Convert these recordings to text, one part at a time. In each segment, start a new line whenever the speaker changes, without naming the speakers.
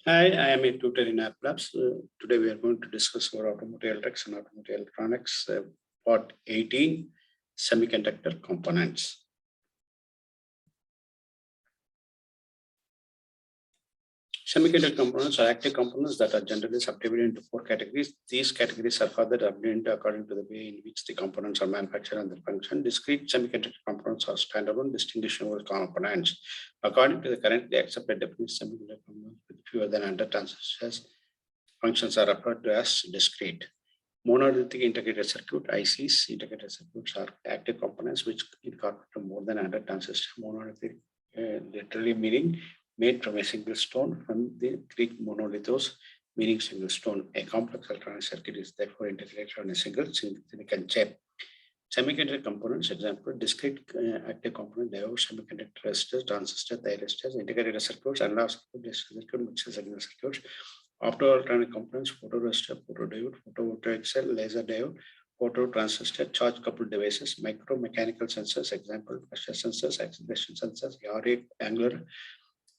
Hi, I am a tutor in Uplatz. Today we are going to discuss about automotive electrics and automotive electronics, part 18, semiconductor components. Semiconductor components are active components that are generally subdivided into four categories. These categories are further divided according to the way in which the components are manufactured and their function. Discrete semiconductor components are standalone, distinguishable components. According to the currently accepted definition, semiconductor components with fewer than 100 transistors functions are referred to as discrete. Monolithic integrated circuit (ICs) integrated circuits are active components which incorporate more than 100 transistors. Monolithic, literally meaning made from a single stone, from the Greek monolithos, meaning single stone. A complex electronic circuit is therefore integrated on a single silicon chip. Semiconductor components, example, discrete active component, diodes, semiconductor resistors, transistors, thyristors, integrated circuits, analog circuit, mixed signal circuits, optoelectronic components, photoresistor, photodiode, photovoltaic cell, laser diode, phototransistor, charge coupled devices, micromechanical sensors, example, pressure sensors, acceleration sensors, yaw rate, angular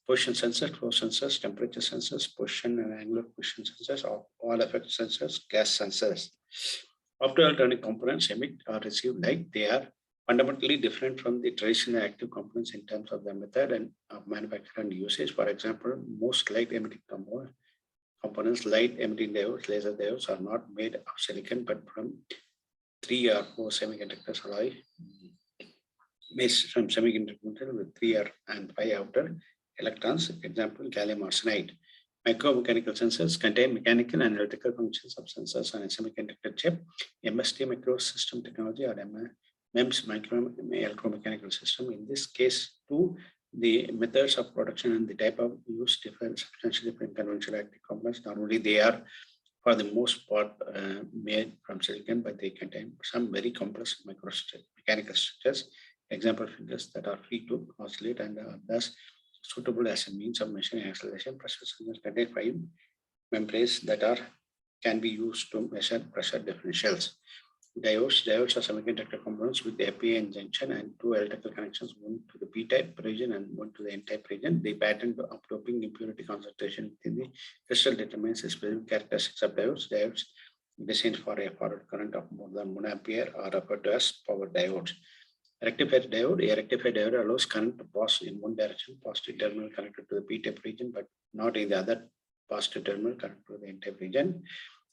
position sensors, flow sensors, temperature sensors, position and angular position sensors, all effect sensors, gas sensors. Optoelectronic components emit or receive light. They are fundamentally different from the traditional active components in terms of the method and of manufacture and usage. For example, most light emitting components, light emitting diodes, laser diodes are not made of silicon but from 3 or 4 semiconductors alloy made from semiconductor with 3 and 5 outer electrons, example, gallium arsenide. Micromechanical sensors contain mechanical and electrical functions of sensors on a semiconductor chip. MST microsystem technology or MEMS micro electromechanical system. In this case, too, the methods of production and the type of use differ substantially from conventional active components. Not only they are, for the most part, made from silicon, but they contain some very complex mechanical structures. Example figures that are free to oscillate and thus suitable as a means of measuring acceleration. Pressure sensors contain 5 membranes that can be used to measure pressure differentials. Diodes are semiconductor components with the PN junction and 2 electrical connections, one to the P-type region and one to the N-type region. The pattern of doping impurity concentration within the crystal determines the specific characteristics of diodes. Diodes designed for a forward current of more than 1 ampere are referred to as power diodes. Rectifier diode. A rectifier diode allows current to pass in one direction, positive terminal connected to the P-type region, but not in the other positive terminal connected to the N-type region.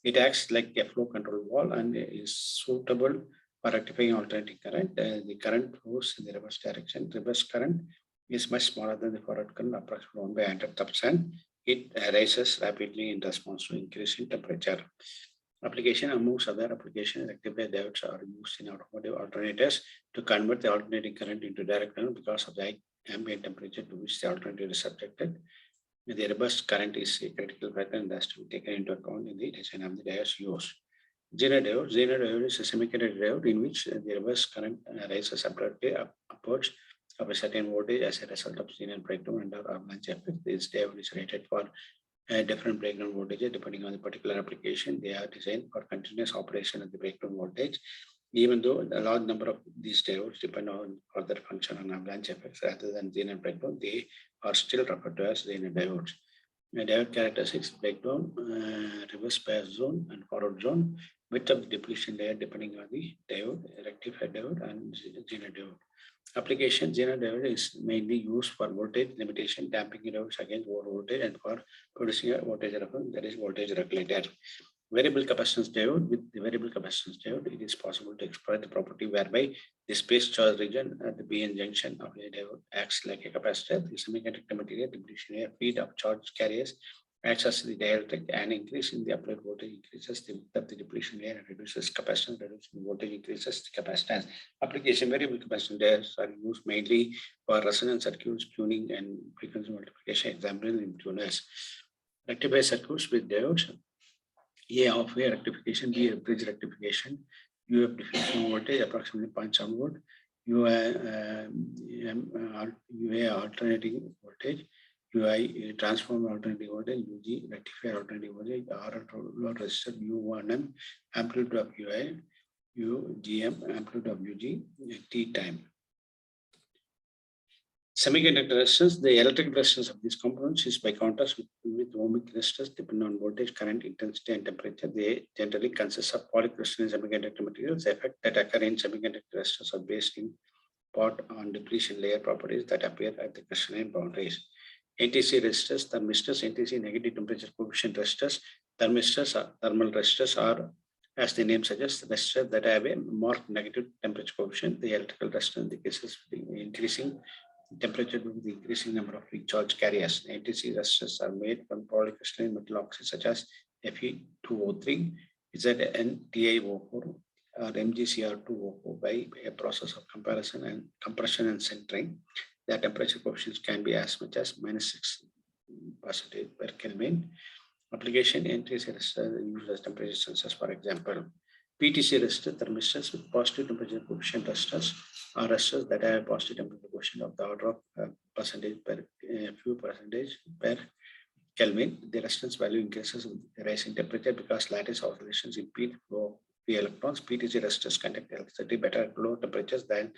It acts like a flow control valve and is suitable for rectifying alternating current. The current flows in the reverse direction. Reverse current is much smaller than the forward current, approximately 1 by 100,000. It rises rapidly in response to increase in temperature. Application. Amongst other applications, rectifier diodes are used in automotive alternators to convert the alternating current into direct current because of the high ambient temperature to which the alternator is subjected. The reverse current is a critical factor and has to be taken into account in the design of the diodes used. Zener diode. Zener diode is a semiconductor diode in which the reverse current rises abruptly upwards of a certain voltage as a result of Zener breakdown and avalanche effect. This diode is rated for different breakdown voltages depending on the particular application. They are designed for continuous operation at the breakdown voltage. Even though a large number of these diodes depend on further function on avalanche effects rather than Zener breakdown, they are still referred to as Zener diodes. Diode characteristics: breakdown, reverse bias zone, and forward zone. Width of the depletion layer depending on the diode, rectifier diode, and Zener diode. Application. Zener diode is mainly used for voltage limitation, damping diodes against over voltage, and for producing a voltage reference, that is voltage regulator. Variable capacitance diode. With the variable capacitance diode, it is possible to exploit the property whereby the space charge region at the PN junction of a diode acts like a capacitor. The semiconductor material depletion layer feed of charge carriers acts as the dielectric, and increase in the applied voltage increases the width of the depletion layer and reduces capacitance. Reducing voltage increases the capacitance. Application. Variable capacitance diodes are used mainly for resonance circuits, tuning, and frequency multiplication. Example in tuners. Rectifier circuits with diodes. A of A rectification, B bridge rectification, UF diffusion voltage approximately 0.7 volt, UA alternating voltage, UI transformer alternating voltage, UG rectifier alternating voltage, R load resistor, U1M amplitude of UI, UGM amplitude of UG, T time. Semiconductor resistance, the electrical resistance of these components is by contrast with ohmic resistors depending on voltage, current, intensity, and temperature. They generally consist of polycrystalline semiconductor materials. The effect that occur in semiconductor resistors are based in part on depletion layer properties that appear at the crystalline boundaries. NTC resistors, thermistors, NTC negative temperature coefficient resistors, thermistors, thermal resistors are, as the name suggests, resistors that have a marked negative temperature coefficient. The electrical resistance decreases with the increasing temperature due to the increasing number of weak charge carriers. NTC resistors are made from polycrystalline metal oxides such as Fe2O3, ZnTiO4, or MgCr2O4 by a process of compression and sintering. The temperature coefficients can be as much as -6% per Kelvin. Application NTC resistors used as temperature sensors, for example, PTC resistor thermistors with positive temperature coefficient resistors are resistors that have a positive temperature coefficient of the order of few percentage per Kelvin. The resistance value increases with the rise in temperature because lattice oscillations impede flow of free electrons. PTC resistors conduct electricity better at low temperatures than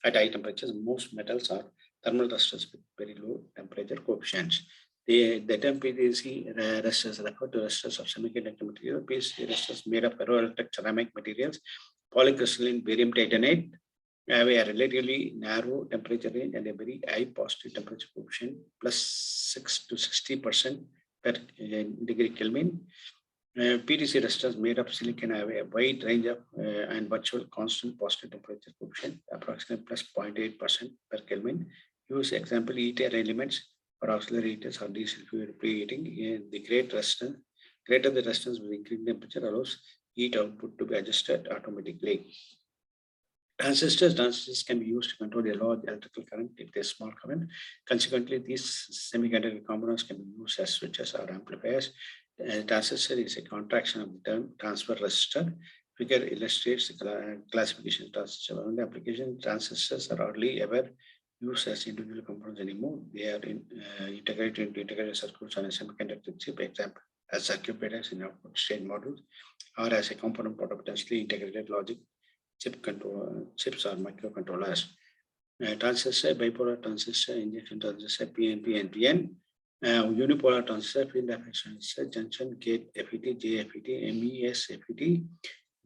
at high temperatures. Most metals are thermal resistors with very low temperature coefficients. The term PTC resistors refer to resistors of semiconductor material. PTC resistors made of ferroelectric ceramic materials, polycrystalline barium titanate, have a relatively narrow temperature range and a very high positive temperature coefficient, +6 to 60% per degree Kelvin. PTC resistors made of silicon have a wide range of and virtual constant positive temperature coefficient, approximately +0.8% per Kelvin. Use example heater elements for auxiliary heaters or diesel fuel preheating. The greater the resistance with increasing temperature allows heat output to be adjusted automatically. Transistors can be used to control a large electrical current if there's small current. Consequently, these semiconductor components can be used as switches or amplifiers. Transistor is a contraction of the term transfer resistor. Figure illustrates the classification of transistor. On the application, transistors are hardly ever used as individual components anymore. They are integrated into integrated circuits on a semiconductor chip, example as circuit breakers in output state modules, or as a component part of potentially integrated logic chips or microcontrollers. Transistor, bipolar transistor, injection transistor, PNP, NPN, unipolar transistor, field effect transistor, junction, gate, FET, JFET, MES, FET,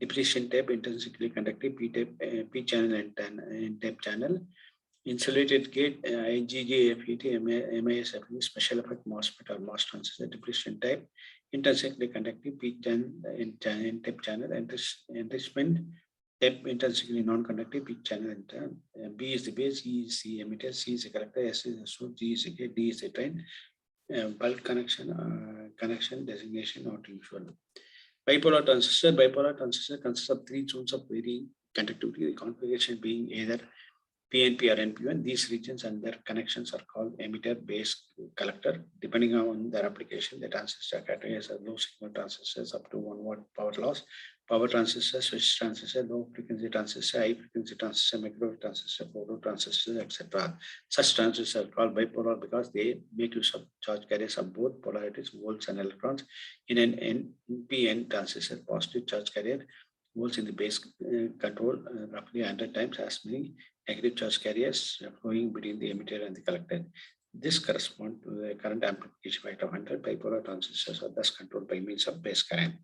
depletion type, intrinsically conductive, P-type, P channel and N-type channel, insulated gate, IGG, FET, MIS, FET, special effect MOSFET or MOS transistor, depletion type, intrinsically conductive, P channel, N-type channel, enrichment type, intrinsically non-conductive, P channel, B is the base, E is the emitter, C is the collector, S is the source, G is the gate, D is the drain. Bulk connection designation not usual. Bipolar transistor consists of 3 zones of varying conductivity, the configuration being either PNP or NP1. These regions and their connections are called emitter, base, collector. Depending on their application, the transistor categories are low signal transistors up to 1 watt power loss, power transistor, switch transistor, low frequency transistor, high frequency transistor, microwave transistor, photo transistor, etc. Such transistors are called bipolar because they make use of charge carriers of both polarities, volts and electrons. In an NPN transistor, positive charge carrier volts in the base control roughly 100 times as many negative charge carriers flowing between the emitter and the collector. This corresponds to the current amplification factor of 100. Bipolar transistors are thus controlled by means of base current.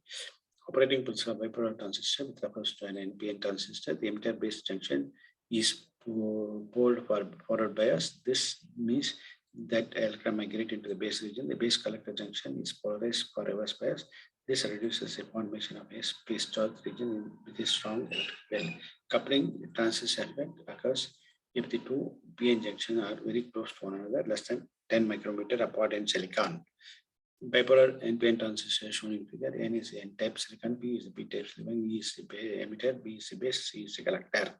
Operating principle of bipolar transistor with refers to an NPN transistor. The emitter base junction is pulled for forward bias. This means that electron migrate into the base region. The base collector junction is polarized for reverse bias. This reduces the formation of a space charge region with a strong electric field. Coupling transistor effect occurs if the two PN junctions are very close to one another, less than 10 micrometer apart in silicon. Bipolar NPN transistor shown in figure. N is the N-type silicon, P is the P-type silicon, E is the emitter, B is the base, C is the collector.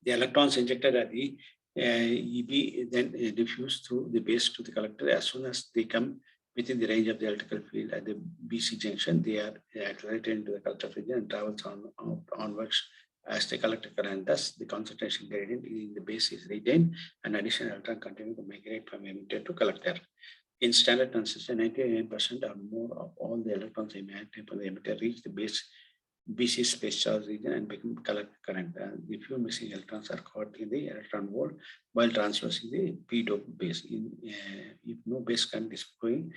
The electrons injected at the EB then diffuse through the base to the collector. As soon as they come within the range of the electrical field at the BC junction, they are accelerated into the collector region and travels onwards as the collector current. Thus, the concentration gradient in the base is retained and additional electron continue to migrate from emitter to collector. In standard transistor, 99% or more of all the electrons emanating from the emitter reach the base BC space charge region and become collector current. The few missing electrons are caught in the electron hole while transversing the p-dope base. If no base current is flowing,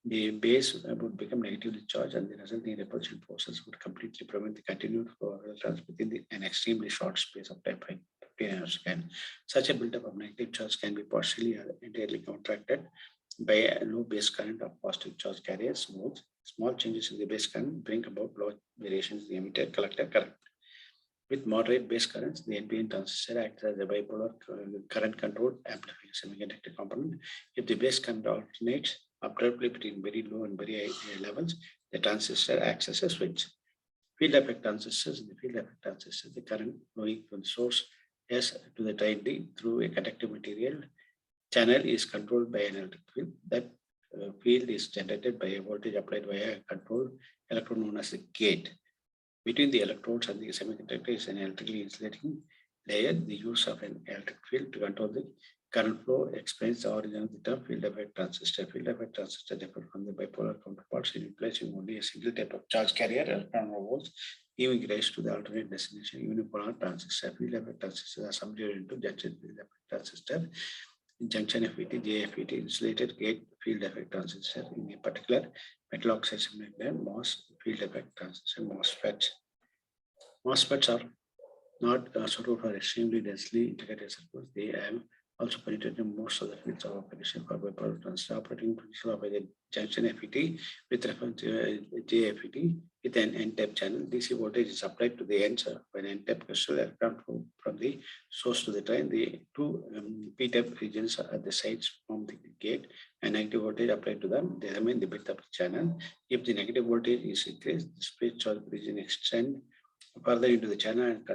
the base would become negatively charged, and the resulting repulsion forces would completely prevent the continued flow of electrons within an extremely short space of time, 15 nanoseconds. Such a buildup of negative charge can be partially or entirely counteracted by a low base current of positive charge carriers modes. Small changes in the base current bring about large variations in the emitter collector current. With moderate base currents, the NPN transistor acts as a bipolar current controlled amplifying semiconductor component. If the base current alternates abruptly between very low and very high levels, the transistor acts as a switch. Field effect transistors. In the field effect transistor, the current flowing from the source S to the drain D through a conductive material channel is controlled by an electric field. That field is generated by a voltage applied via a controlled electrode known as the gate. Between the electrodes and the semiconductor is an electrically insulating layer. The use of an electric field to control the current flow explains the origin of the term field effect transistor. Field effect transistor differ from the bipolar counterparts in replacing only a single type of charge carrier, electron holes, giving rise to the alternate destination unipolar transistor. Field effect transistors are subdivided into junction field effect transistor, junction FET, JFET, insulated gate field effect transistor. In a particular metal oxide semiconductor, MOS field effect transistor, MOSFETs. MOSFETs are not suitable for extremely densely integrated circuits. They have also penetrated most of the fields of operation for bipolar transistor. Operating principle of a junction FET with reference to JFET with an N-type channel. DC voltage is applied to the ends of an N-type crystal electron flow from the source to the drain. The two P-type regions at the sides form the gate, and negative voltage applied to them. They remain the width of the channel. If the negative voltage is increased, the space charge region extend further into the channel and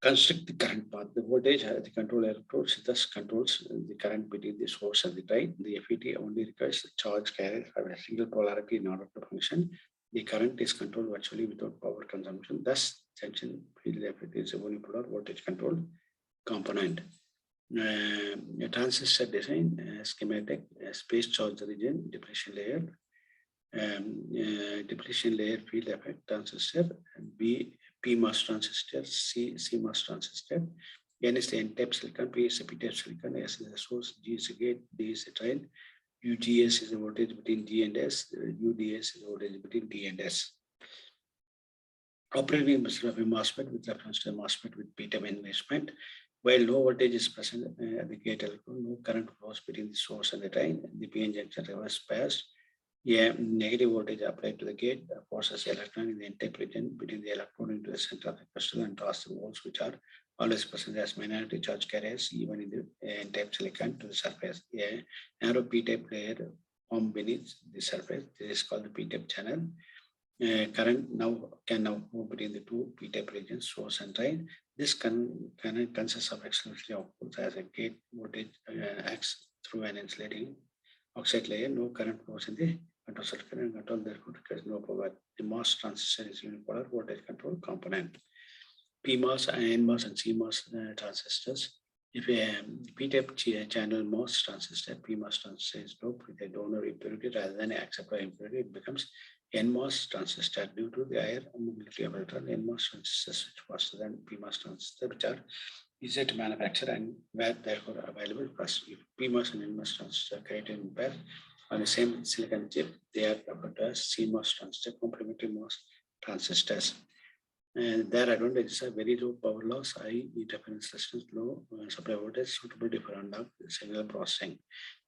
constrict the current path. The voltage at the control electrodes thus controls the current between the source and the drain. The FET only requires the charge carrier for a single polarity in order to function. The current is controlled virtually without power consumption. Thus, junction field FET is a unipolar voltage controlled component. A transistor design, schematic, space charge region, depletion layer, field effect transistor, B PMOS transistor, CMOS transistor. N is the N-type silicon, P is the P-type silicon, S is the source, G is the gate, D is the drain, UGS is the voltage between G and S, UDS is the voltage between D and S. Operating principle of a MOSFET with reference to a MOSFET with P-type enrichment. While no voltage is present at the gate electrode, no current flows between the source and the drain. The PN junction reverse biased. Negative voltage applied to the gate forces the electron in the N-type region between the electrode into the center of the crystal and draws the holes, which are always present as minority charge carriers, even in the N-type silicon to the surface. A narrow P-type layer formed beneath the surface. This is called the P-type channel. Current can now move between the two P-type regions, source and drain. This current consists of exclusively outputs as a gate voltage acts through an insulating oxide layer. No current flows in the control circuit, and control therefore requires no power. The MOS transistor is unipolar voltage control component. PMOS, NMOS, and CMOS transistors. If a P-type channel MOS transistor, PMOS transistor is doped with a donor impurity rather than an acceptor impurity, it becomes NMOS transistor due to the higher mobility of electron. NMOS transistors which faster than PMOS transistor, which are easier to manufacture and were therefore available first. If PMOS and NMOS transistor are created in pair on the same silicon chip, they are referred to as CMOS transistor, complementary MOS transistors. And their advantages are very low power loss, high interference resistance, low supply voltage, suitability for unlocked signal processing.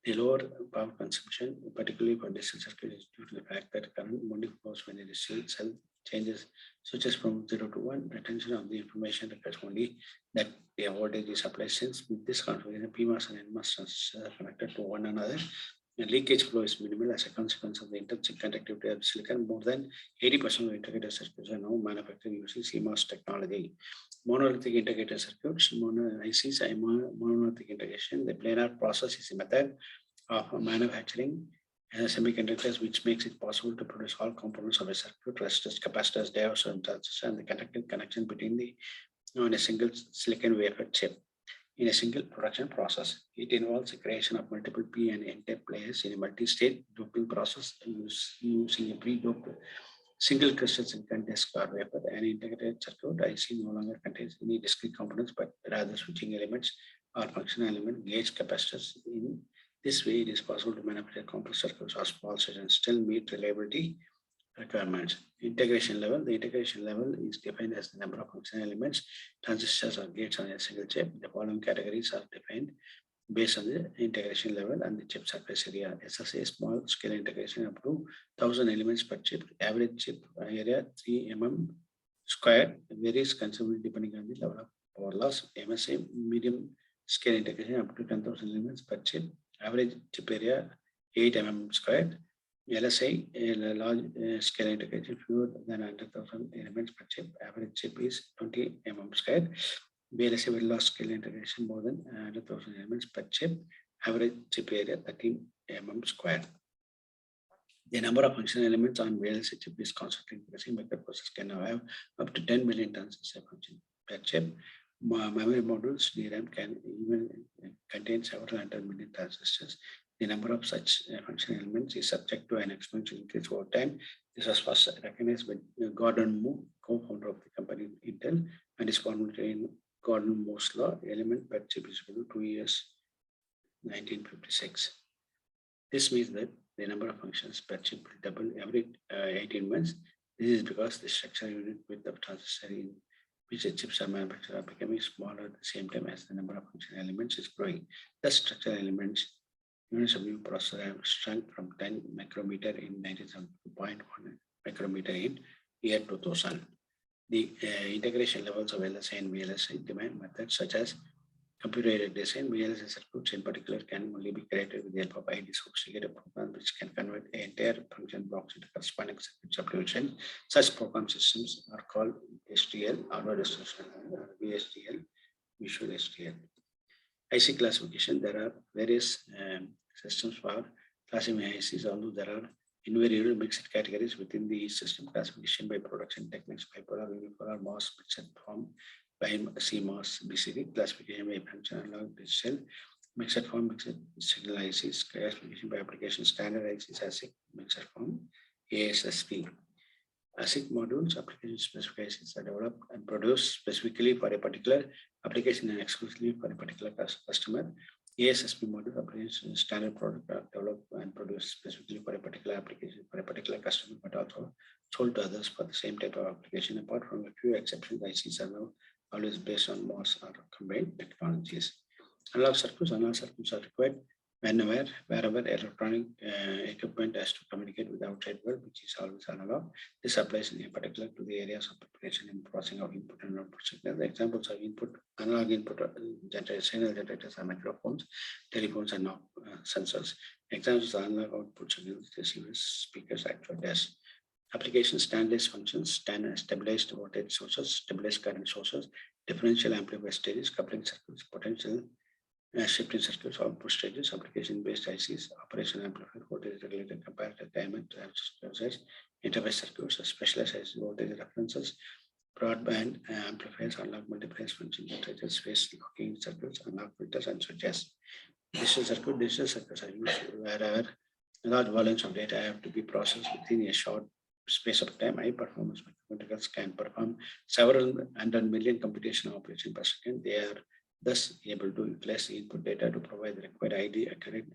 The lower power consumption, particularly for digital circuit, is due to the fact that current only flows when the digital cell changes switches from 0 to 1. Retention of the information requires only that the voltage is applied. Since with this configuration, PMOS and NMOS transistors are connected to one another, the leakage flow is minimal as a consequence of the intrinsic conductivity of silicon. More than 80% of integrated circuits are now manufactured using CMOS technology. Monolithic integrated circuits, ICs, monolithic integration. The planar process is a method of manufacturing semiconductors which makes it possible to produce all components of a circuit, resistors, capacitors, diodes, and transistors, and the connected connection between the on a single silicon wafer chip in a single production process. It involves the creation of multiple P and N-type layers in a multi-stage doping process using a pre-doped Single crystal silicon disk or wafer. An integrated circuit IC no longer contains any discrete components, but rather switching elements or functional element, gauge capacitors. In this way, it is possible to manufacture complex circuits or small cells and still meet reliability requirements. Integration level. The integration level is defined as the number of functional elements, transistors or gates on a single chip. The following categories are defined based on the integration level and the chip surface area. SSA small scale integration up to 1000 elements per chip. Average chip area 3 mm squared, varies considerably depending on the level of power loss. MSA medium scale integration up to 10,000 elements per chip. Average chip area 8 mm squared. LSI large scale integration fewer than 100,000 elements per chip. Average chip is 20 mm squared. VLSI very large scale integration more than 100,000 elements per chip. Average chip area 13 mm squared. The number of functional elements on VLSI chip is constantly increasing. Microprocessors can now have up to 10 million transistor function per chip. Memory modules, DRAM, can even contain several hundred million transistors. The number of such functional elements is subject to an exponential increase over time. This was first recognized by Gordon Moore, co-founder of the company Intel, and is formulated in Gordon Moore's law. Element per chip is equal to 2 years, 1956. This means that the number of functions per chip will double every 18 months. This is because the structural unit width of transistor in which the chips are manufactured are becoming smaller at the same time as the number of functional elements is growing. The structural elements units of new processor have shrunk from 10 micrometer in 1970 to 0.1 micrometer in year 2000. The integration levels of LSI and VLSI demand methods such as computer-aided design. VLSI circuits in particular can only be created with the help of highly sophisticated programs which can convert entire function blocks into corresponding circuit subdivision. Such program systems are called STL, Hardware Instruction, or VSTL, Visual STL. IC classification. There are various systems for classifying ICs, although there are invariable mixed categories within the system. Classification by production techniques, bipolar, unipolar, MOS, mixed form, by CMOS, BCD. Classification by function, analog, digital, mixed form, mixed signal ICs. Classification by application, standard ICs, ASIC, mixed form, ASSP. ASIC modules, application specific ICs, are developed and produced specifically for a particular application and exclusively for a particular customer. ASSP module, application standard product, developed and produced specifically for a particular application for a particular customer, but also sold to others for the same type of application. Apart from a few exceptions, ICs are now always based on MOS or combined technologies. Analog circuits are required wherever electronic equipment has to communicate with the outside world, which is always analog. This applies in particular to the areas of preparation and processing of input and output signals. The examples of analog input signal generators are microphones, telephones, and sensors. Examples of analog output signals, receivers, speakers, actuators. Application standardized functions, stabilized voltage sources, stabilized current sources, differential amplifier stages, coupling circuits, potential shifting circuits, output stages, application-based ICs, operation amplifier, voltage regulator, comparator, diamond, transistors, interface circuits, specialized IC voltage references, broadband amplifiers, analog multipliers, function generators, phase locking circuits, analog filters, and switches. Digital circuits are used wherever large volumes of data have to be processed within a short space of time. High performance microcontrollers can perform several hundred million computational operations per second. They are thus able to utilize the input data to provide the required highly accurate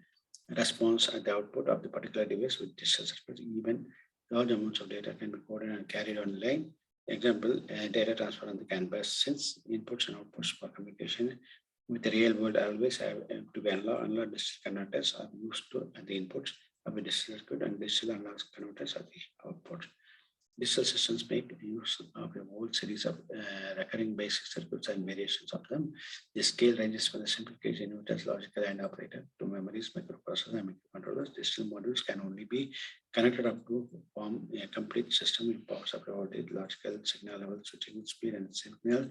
response at the output of the particular device. With digital circuits, even large amounts of data can be coded and carried on the line. Example, data transfer on the canvas. Since inputs and outputs for communication with the real world always have to be analog digital converters are used at the inputs of a digital circuit, and digital analog converters at the output. Digital systems make use of a whole series of recurring basic circuits and variations of them. The scale ranges from the simplification inverters, logical and operator, to memories, microprocessors, and microcontrollers. Digital modules can only be connected up to form a complete system with power supply voltage, logical, signal level, switching speed, and signal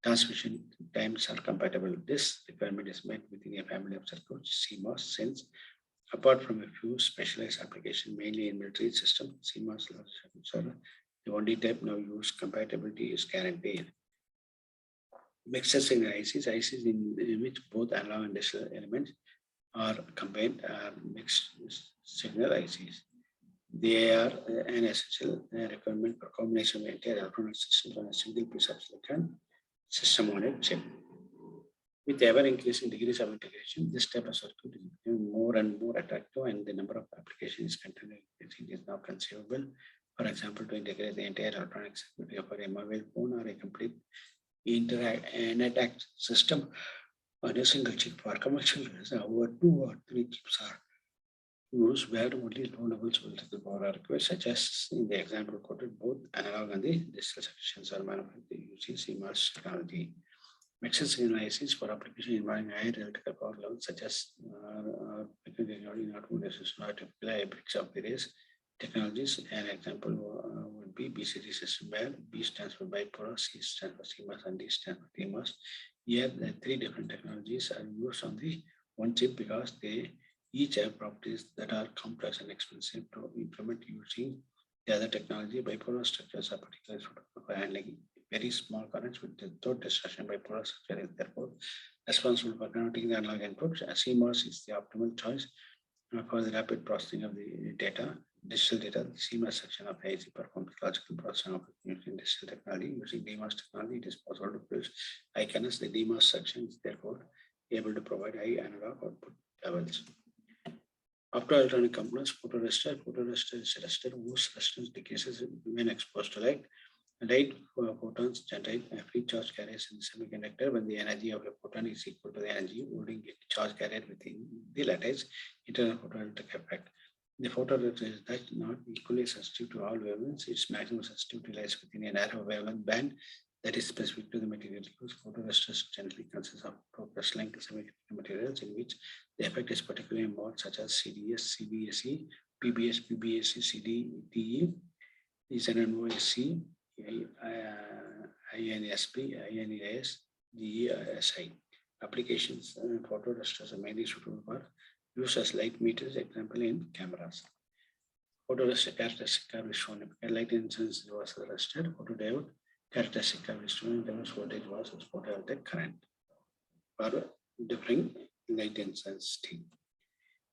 transmission times are compatible. This requirement is met within a family of circuits, CMOS, since apart from a few specialized applications, mainly in military systems, CMOS circuits are the only type now used. Compatibility is guaranteed. Mixed signal ICs in which both analog and digital elements are combined are mixed signal ICs. They are an essential requirement for combination of entire electronic systems on a single piece of silicon system on a chip. With ever-increasing degrees of integration, this type of circuit is becoming more and more attractive, and the number of applications continuing increasing is now conceivable. For example, to integrate the entire electronic circuit of a mobile phone or a complete internet system on a single chip. For commercial use, over 2 or 3 chips are used where only low levels of electrical power are required, such as in the example quoted, both analog and the digital sections are manufactured using CMOS technology. Mixed signal ICs for application involving higher electrical power levels, such as in automotive systems, are typically hybrids of various technologies. An example would be BCD system, where B stands for bipolar, C stands for CMOS, and D stands for PMOS. Here, the 3 different technologies are used on the one chip because they each have properties that are complex and expensive to implement using the other technology. Bipolar structures are particularly suitable for handling very small currents with the third distortion. Bipolar structure is therefore responsible for converting the analog inputs. CMOS is the optimal choice for the rapid processing of the data, digital data. The CMOS section of the IC performs logical processing of using digital technology. Using DMOS technology, it is possible to produce high currents. The DMOS section is therefore able to provide high analog output levels. Optoelectronic components, photoresistor. Photoresistor is a resistor whose resistance decreases when exposed to light. Light photons generate a free charge carriers in the semiconductor. When the energy of a photon is equal to the energy holding a charge carrier within the lattice, internal photoelectric effect. The photoresistor is thus not equally sensitive to all wavelengths. Its maximum sensitivity lies within a narrow wavelength band that is specific to the material used. Photoresistors generally consist of crystalline semiconductor materials in which the effect is particularly involved, such as CDS, CBSE, PBS, PBSE, CDTE, ZNOSC, INSP, INAS, GESI. Applications. Photoresistors are mainly suitable for use as light meters, example in cameras. Photoresistor characteristic curve is shown. Light incidence was the resistor. Photodiode characteristic curve is shown. Reverse voltage was photovoltaic current for differing light intensity.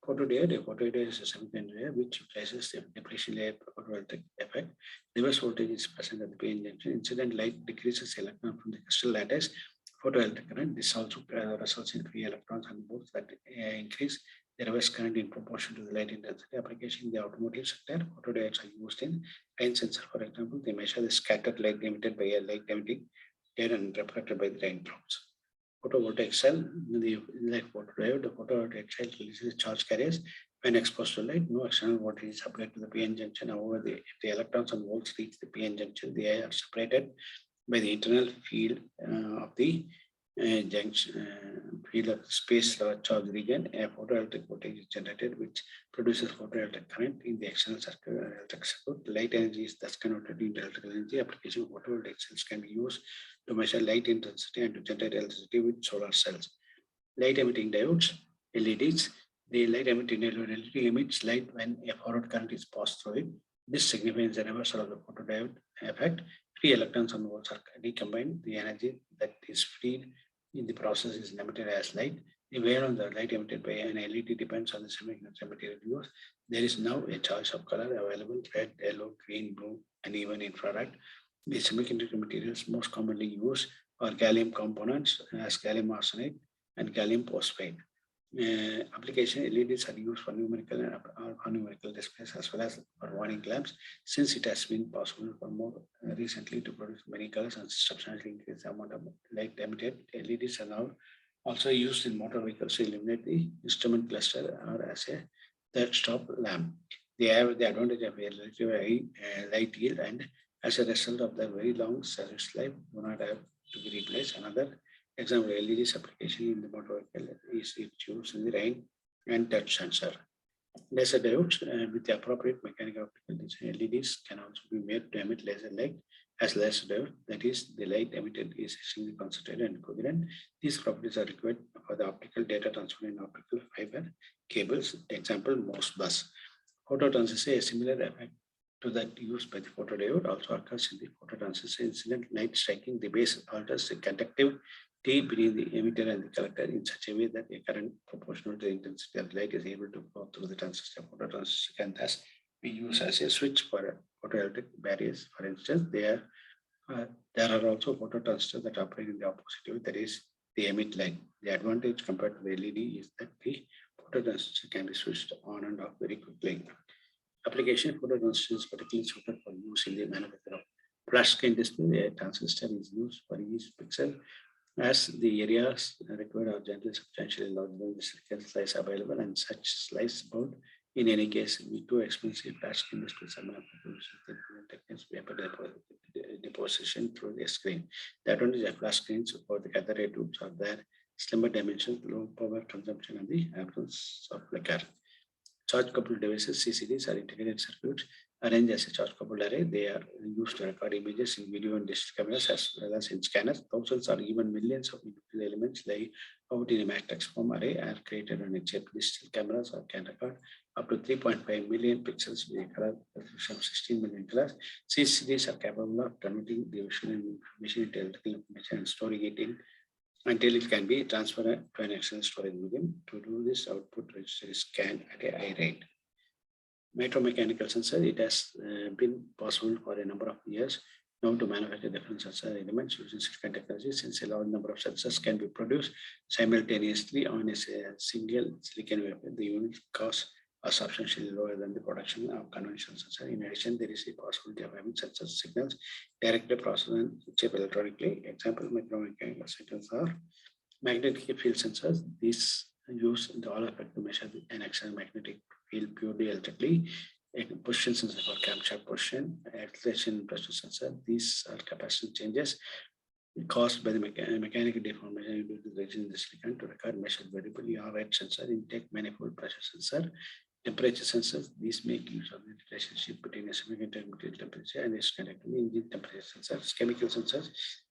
Photodiode. A photodiode is a semiconductor which replaces the depletion layer photovoltaic effect. Reverse voltage is present at the PN junction. Incident light decreases the electron from the crystal lattice photoelectric current. This also results in free electrons and modes that increase the reverse current in proportion to the light intensity. Application in the automotive sector. Photodiodes are used in rain sensor. For example, they measure the scattered light emitted by a light emitting diode and reflected by the rain clouds. Photovoltaic cell, like photodiode, the photovoltaic cell releases charge carriers when exposed to light. No external voltage is applied to the PN junction. However, if the electrons and volts reach the PN junction, they are separated by the internal field of the junction, field of space charge region. A photoelectric voltage is generated, which produces photoelectric current in the external electric circuit. Light energy is thus converted into electrical energy. Application of photovoltaic cells can be used to measure light intensity and to generate electricity with solar cells. Light emitting diodes, LEDs. The light emitting diode LED emits light when a forward current is passed through it. This signifies the reversal of the photodiode effect. Free electrons and volts are recombined. The energy that is freed in the process is emitted as light. The wavelength of the light emitted by an LED depends on the semiconductor material used. There is now a choice of color available: red, yellow, green, blue, and even infrared. The semiconductor materials most commonly used are gallium components as gallium arsenide and gallium phosphide. Application LEDs are used for numerical and alphanumerical displays as well as for warning lamps. Since it has been possible for more recently to produce many colors and substantially increase the amount of light emitted, LEDs are now also used in motor vehicles to illuminate the instrument cluster or as a third stop lamp. They have the advantage of a relatively high light yield, and as a result of their very long service life, do not have to be replaced. Another example, LEDs application in the motor vehicle is used in the rain and touch sensor. Laser diodes with the appropriate mechanical optical design, LEDs can also be made to emit laser light as laser diode. That is, the light emitted is extremely concentrated and coherent. These properties are required for the optical data transfer in optical fiber cables. Example, Morse bus. Phototransistor, a similar effect to that used by the photodiode, also occurs in the phototransistor. Incident light striking the base alters the conductivity between the emitter and the collector in such a way that a current proportional to the intensity of light is able to flow through the transistor. Phototransistor can thus we use as a switch for photoelectric barriers. For instance, there are also phototransistors that operate in the opposite way, that is, they emit light. The advantage compared to the LED is that the phototransistor can be switched on and off very quickly. Application: phototransistor is particularly suited for use in the manufacture of flash screen display. A transistor is used for each pixel, as the areas required are generally substantially larger than the silicon slice available, and such slice board in any case with too expensive flash screen displays are manufactured techniques vapor deposition through the screen. The advantage of flash screens for the cathode tubes are their slimmer dimensions, low power consumption, and the absence of flicker. Charge coupled devices, CCDs, are integrated circuits arranged as a charge coupled array. They are used to record images in video and digital cameras as well as in scanners. Thousands or even millions of individual elements lay out in a matrix form array are created on a chip. Digital cameras can record up to 3.5 million pixels with a color resolution of 16 million colors. CCDs are capable of converting the visual information into electrical information and storing it in until it can be transferred to an external storage medium. To do this, output register is scanned at a high rate. Micromechanical sensor, it has been possible for a number of years now to manufacture different sensor elements using silicon technology, since a large number of sensors can be produced simultaneously on a single silicon wafer. The unit costs are substantially lower than the production of conventional sensor. In addition, there is a possibility of having sensor signals directly processed and chip electronically. Example, micromechanical sensors are magnetic field sensors. These use the Hall effect to measure an external magnetic field purely electrically. A position sensor for capture position, acceleration pressure sensor. These are capacitance changes caused by the mechanical deformation due to the region in the silicon to record measured variable or rate sensor, intake manifold pressure sensor, temperature sensors. These make use of the relationship between a semiconductor material temperature and its conductor engine temperature sensors. Chemical sensors.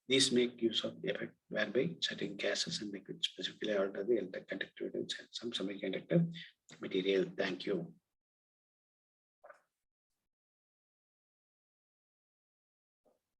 These make use of the effect whereby certain gases and liquids specifically alter the electric conductivity in some semiconductor material. Thank you.